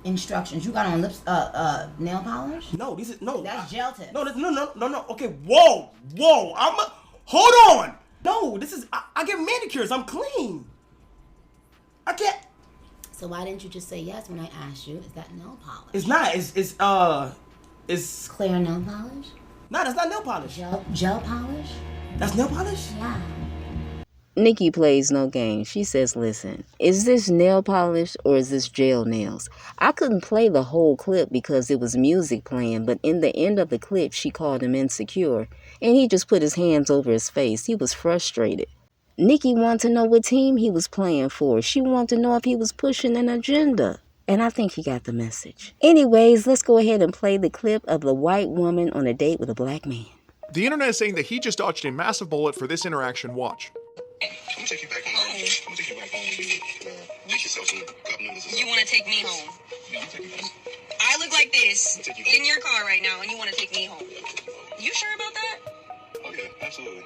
Instructions. You got on nail polish? No, these are no. That's gel tips. No. Okay, whoa. Hold on. No, this is I get manicures. I'm clean. I can't. So why didn't you just say yes when I asked you? Is that nail polish? It's not. It's clear nail polish. No, that's not nail polish. Gel polish. That's nail polish. Yeah. Nikki plays no game. She says, listen, is this nail polish or is this gel nails? I couldn't play the whole clip because it was music playing, but in the end of the clip, she called him insecure, and he just put his hands over his face. He was frustrated. Nikki wanted to know what team he was playing for. She wanted to know if he was pushing an agenda. And I think he got the message. Anyways, let's go ahead and play the clip of the white woman on a date with a black man. The internet is saying that he just dodged a massive bullet for this interaction. Watch. I'm gonna take you back home. I'm gonna take you back home. Make yourself some cup noodles. You want to take me home? Yeah, I'm taking you home. I look like this in your car right now, and you want to take me home? You sure about that? Oh yeah, absolutely.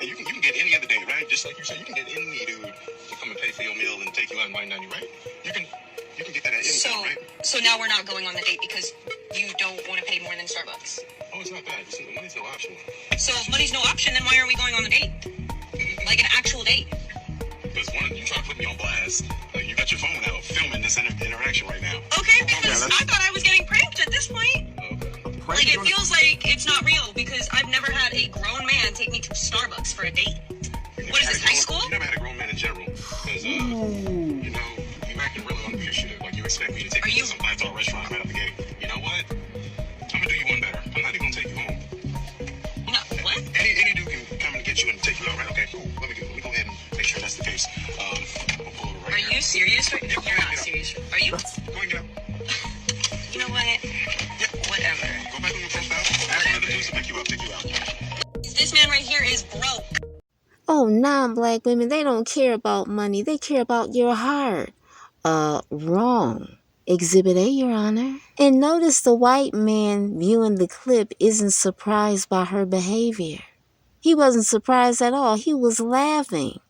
And you can get any other date, right? Just like you said, you can get any dude to come and pay for your meal and take you out and wine down you, right? You can get that at any time, right? So now we're not going on the date because you don't want to pay more than Starbucks. Oh, it's not that. Money's no option. So if money's no option, then why are we going on the date? Like an actual date? Because one, you try to put me on blast. You got your phone out filming this interaction right now. Okay, because I thought I was getting pranked at this point. Okay. Like it feels like it's not real because I've never had a grown man take me to Starbucks for a date. What is this, high school? You never had a grown man in general. Because, you acting really unappreciative. Like you expect me to take you to some 5-star restaurant right out the gate. You know what? I'm going to do you one better. I'm not even going to take you home. No, what? Any dude can come and get you and take you out, right? Okay, cool. Let me go ahead and make sure that's the case. We'll pull it right Are you serious? You're not serious. Are you? Go and get out. You know what? Whatever. Go back on your profile. Ask another dude to pick you up, take you out. This man right here is broke. Oh, non-black women, they don't care about money. They care about your heart. Wrong. Exhibit A, Your Honor. And notice the white man viewing the clip isn't surprised by her behavior. He wasn't surprised at all. He was laughing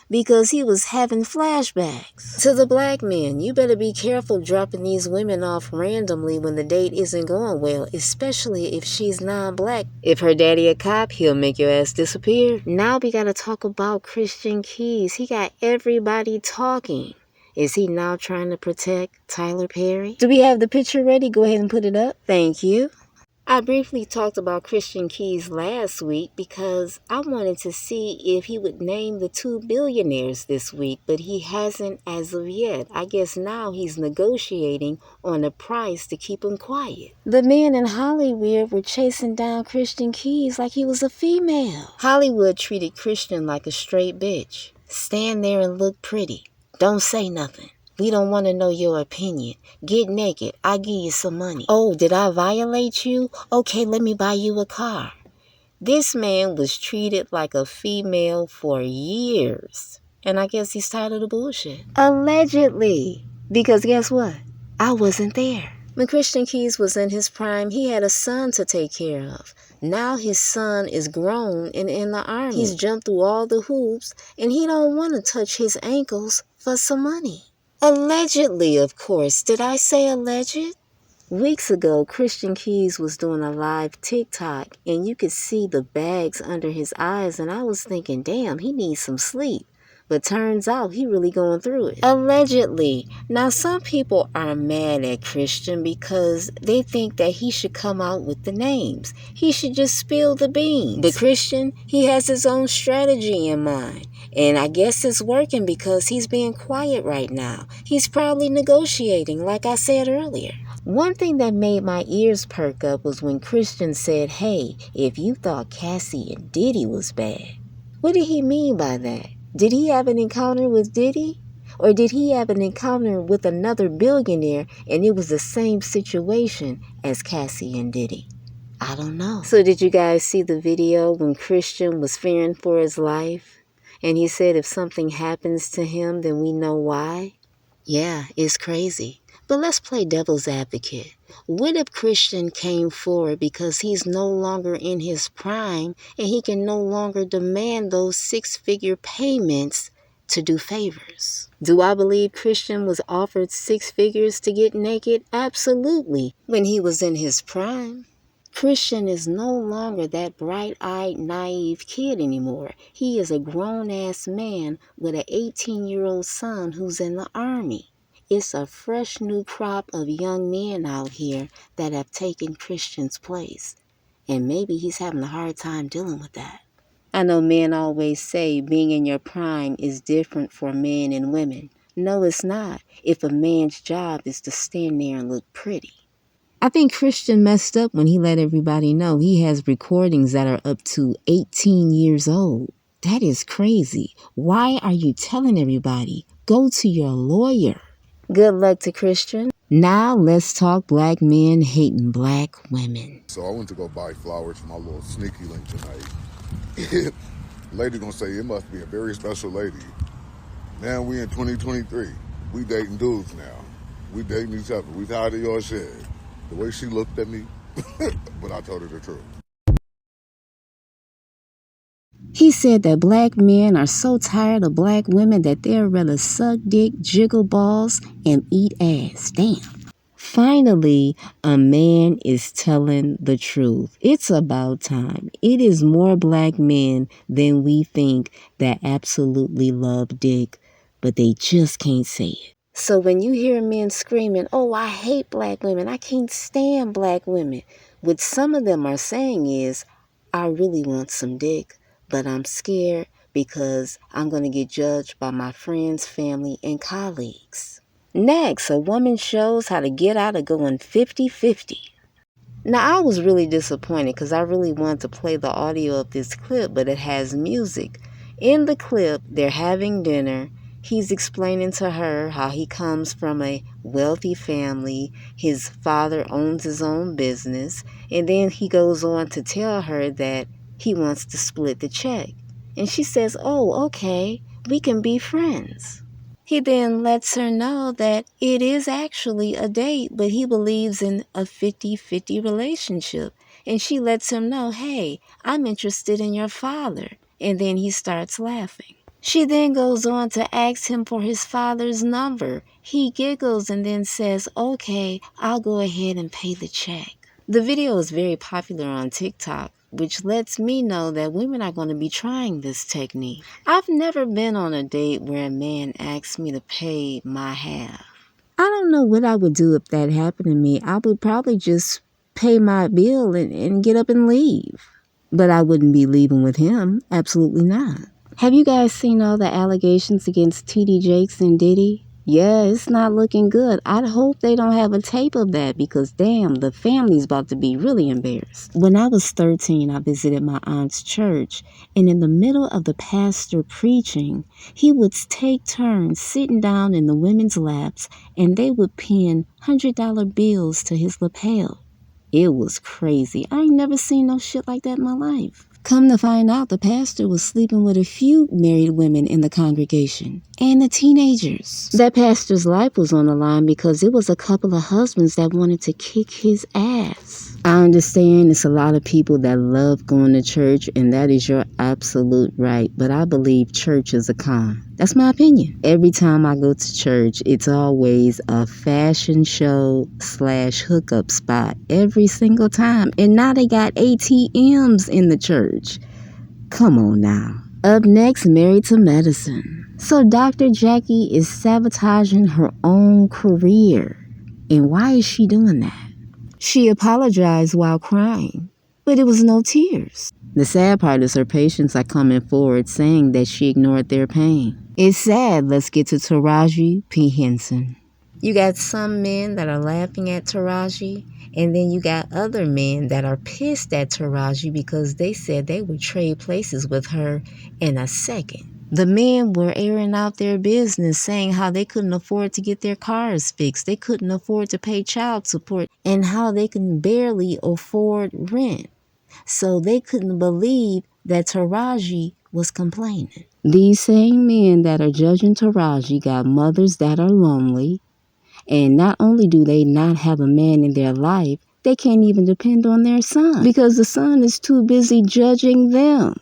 because he was having flashbacks. To the black man, you better be careful dropping these women off randomly when the date isn't going well, especially if she's non-black. If her daddy a cop, he'll make your ass disappear. Now we gotta talk about Christian Keys. He got everybody talking. Is he now trying to protect Tyler Perry? Do we have the picture ready? Go ahead and put it up. Thank you. I briefly talked about Christian Keys last week because I wanted to see if he would name the 2 billionaires this week, but he hasn't as of yet. I guess now he's negotiating on a price to keep him quiet. The men in Hollywood were chasing down Christian Keys like he was a female. Hollywood treated Christian like a straight bitch. Stand there and look pretty. Don't say nothing. We don't want to know your opinion. Get naked. I'll give you some money. Oh, did I violate you? Okay, let me buy you a car. This man was treated like a female for years. And I guess he's tired of the bullshit. Allegedly. Because guess what? I wasn't there. When Christian Keys was in his prime, he had a son to take care of. Now his son is grown and in the army. He's jumped through all the hoops, and he don't want to touch his ankles for some money. Allegedly, of course. Did I say alleged? Weeks ago, Christian Keys was doing a live TikTok, and you could see the bags under his eyes, and I was thinking, damn, he needs some sleep. But turns out he really going through it. Allegedly. Now, some people are mad at Christian because they think that he should come out with the names. He should just spill the beans. But Christian, he has his own strategy in mind. And I guess it's working because he's being quiet right now. He's probably negotiating, like I said earlier. One thing that made my ears perk up was when Christian said, hey, if you thought Cassie and Diddy was bad. What did he mean by that? Did he have an encounter with Diddy? Or did he have an encounter with another billionaire and it was the same situation as Cassie and Diddy? I don't know. So did you guys see the video when Christian was fearing for his life? And he said if something happens to him, then we know why? Yeah, it's crazy. But let's play devil's advocate. What if Christian came forward because he's no longer in his prime and he can no longer demand those 6-figure payments to do favors. Do I believe Christian was offered 6 figures to get naked? Absolutely, when he was in his prime. Christian is no longer that bright-eyed, naive kid anymore. He is a grown-ass man with an 18-year-old son who's in the army. It's a fresh new crop of young men out here that have taken Christian's place. And maybe he's having a hard time dealing with that. I know men always say being in your prime is different for men and women. No, it's not, if a man's job is to stand there and look pretty. I think Christian messed up when he let everybody know he has recordings that are up to 18 years old. That is crazy. Why are you telling everybody? Go to your lawyer. Good luck to Christian. Now let's talk black men hating black women. So I went to go buy flowers for my little sneaky link tonight. Lady gonna say, it must be a very special lady. Now we in 2023. We dating dudes now. We dating each other. We tired of your shit. The way she looked at me, but I told her the truth. He said that black men are so tired of black women that they'd rather suck dick, jiggle balls, and eat ass. Damn. Finally, a man is telling the truth. It's about time. It is more black men than we think that absolutely love dick, but they just can't say it. So when you hear men screaming, oh, I hate black women, I can't stand black women, what some of them are saying is, I really want some dick, but I'm scared because I'm going to get judged by my friends, family, and colleagues. Next, a woman shows how to get out of going 50-50. Now, I was really disappointed because I really wanted to play the audio of this clip, but it has music. In the clip, they're having dinner. He's explaining to her how he comes from a wealthy family. His father owns his own business. And then he goes on to tell her that he wants to split the check. And she says, oh, okay, we can be friends. He then lets her know that it is actually a date, but he believes in a 50-50 relationship. And she lets him know, hey, I'm interested in your father. And then he starts laughing. She then goes on to ask him for his father's number. He giggles and then says, okay, I'll go ahead and pay the check. The video is very popular on TikTok, which lets me know that women are going to be trying this technique. I've never been on a date where a man asks me to pay my half. I don't know what I would do if that happened to me. I would probably just pay my bill and get up and leave. But I wouldn't be leaving with him. Absolutely not. Have you guys seen all the allegations against T.D. Jakes and Diddy? Yeah, it's not looking good. I hope they don't have a tape of that because, damn, the family's about to be really embarrassed. When I was 13, I visited my aunt's church, and in the middle of the pastor preaching, he would take turns sitting down in the women's laps, and they would pin $100 bills to his lapel. It was crazy. I ain't never seen no shit like that in my life. Come to find out, the pastor was sleeping with a few married women in the congregation and the teenagers. That pastor's life was on the line because it was a couple of husbands that wanted to kick his ass. I understand it's a lot of people that love going to church, and that is your absolute right, but I believe church is a con. That's my opinion. Every time I go to church, it's always a fashion show / hookup spot every single time. And now they got ATMs in the church. Come on now. Up next, Married to Medicine. So Dr. Jackie is sabotaging her own career. And why is she doing that? She apologized while crying, but it was no tears. The sad part is her patients are coming forward saying that she ignored their pain. It's sad. Let's get to TARAJI P. Henson. You got some men that are laughing at TARAJI, and then you got other men that are pissed at TARAJI because they said they would trade places with her in a second. The men were airing out their business, saying how they couldn't afford to get their cars fixed, they couldn't afford to pay child support, and how they can barely afford rent. So they couldn't believe that TARAJI was complaining. These same men that are judging TARAJI got mothers that are lonely, and not only do they not have a man in their life, they can't even depend on their son because the son is too busy judging them.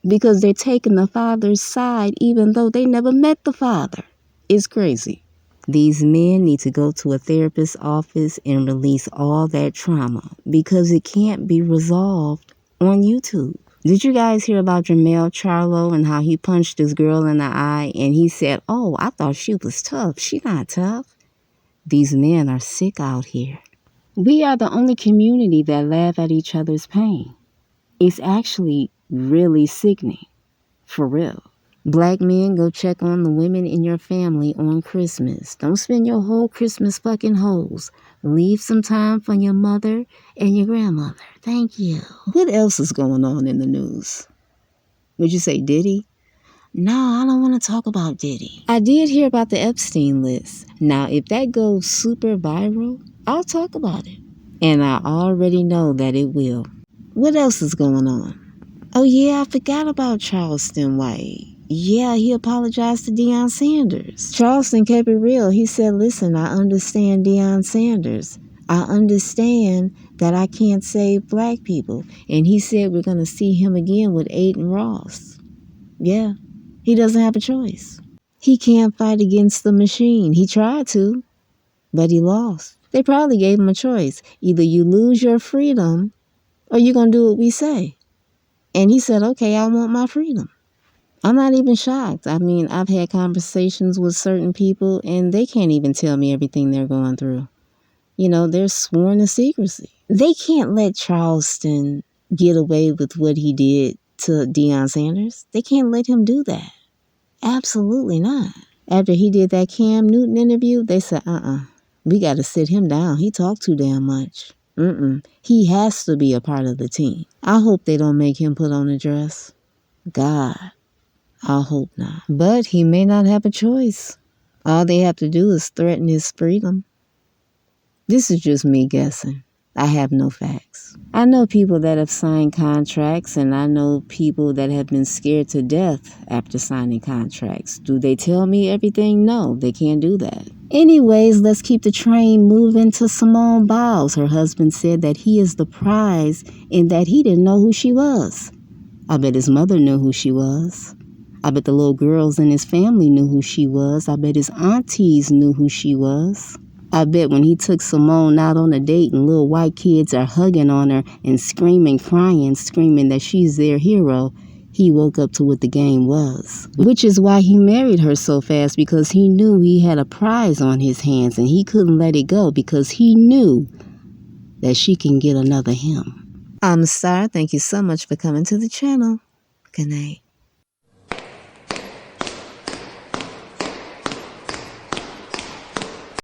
because they're taking the father's side even though they never met the father. It's crazy. These men need to go to a therapist's office and release all that trauma because it can't be resolved on YouTube. Did you guys hear about JERMELL, CHARLO, and how he punched this girl in the eye and he said, "Oh, I thought she was tough. She not tough." These men are sick out here. We are the only community that laugh at each other's pain. It's actually really sickening. For real. Black men, go check on the women in your family on Christmas. Don't spend your whole Christmas fucking hoes. Leave some time for your mother and your grandmother. Thank you. What else is going on in the news? Would you say Diddy? No, I don't want to talk about Diddy. I did hear about the Epstein list. Now, if that goes super viral, I'll talk about it. And I already know that it will. What else is going on? Oh, yeah, I forgot about Charleston White. Yeah, he apologized to Deion Sanders. Charleston kept it real. He said, "Listen, I understand Deion Sanders. I understand that I can't save black people." And he said we're going to see him again with Aiden Ross. Yeah, he doesn't have a choice. He can't fight against the machine. He tried to, but he lost. They probably gave him a choice. Either you lose your freedom or you're going to do what we say. And he said, "Okay, I want my freedom." I'm not even shocked. I mean, I've had conversations with certain people and they can't even tell me everything they're going through. You know, they're sworn to secrecy. They can't let Charleston get away with what he did to Deion Sanders. They can't let him do that. Absolutely not. After he did that Cam Newton interview, they said, we got to sit him down. He talked too damn much. He has to be a part of the team. I hope they don't make him put on a dress. God, I hope not. But he may not have a choice. All they have to do is threaten his freedom. This is just me guessing. I have no facts. I know people that have signed contracts, and I know people that have been scared to death after signing contracts. Do they tell me everything? No, they can't do that. Anyways, let's keep the train moving to Simone Biles. Her husband said that he is the prize and that he didn't know who she was. I bet his mother knew who she was. I bet the little girls in his family knew who she was. I bet his aunties knew who she was. I bet when he took Simone out on a date and little white kids are hugging on her and screaming, crying, screaming that she's their hero, he woke up to what the game was. Which is why he married her so fast, because he knew he had a prize on his hands and he couldn't let it go because he knew that she can get another him. I'm Star. Thank you so much for coming to the channel. Good night.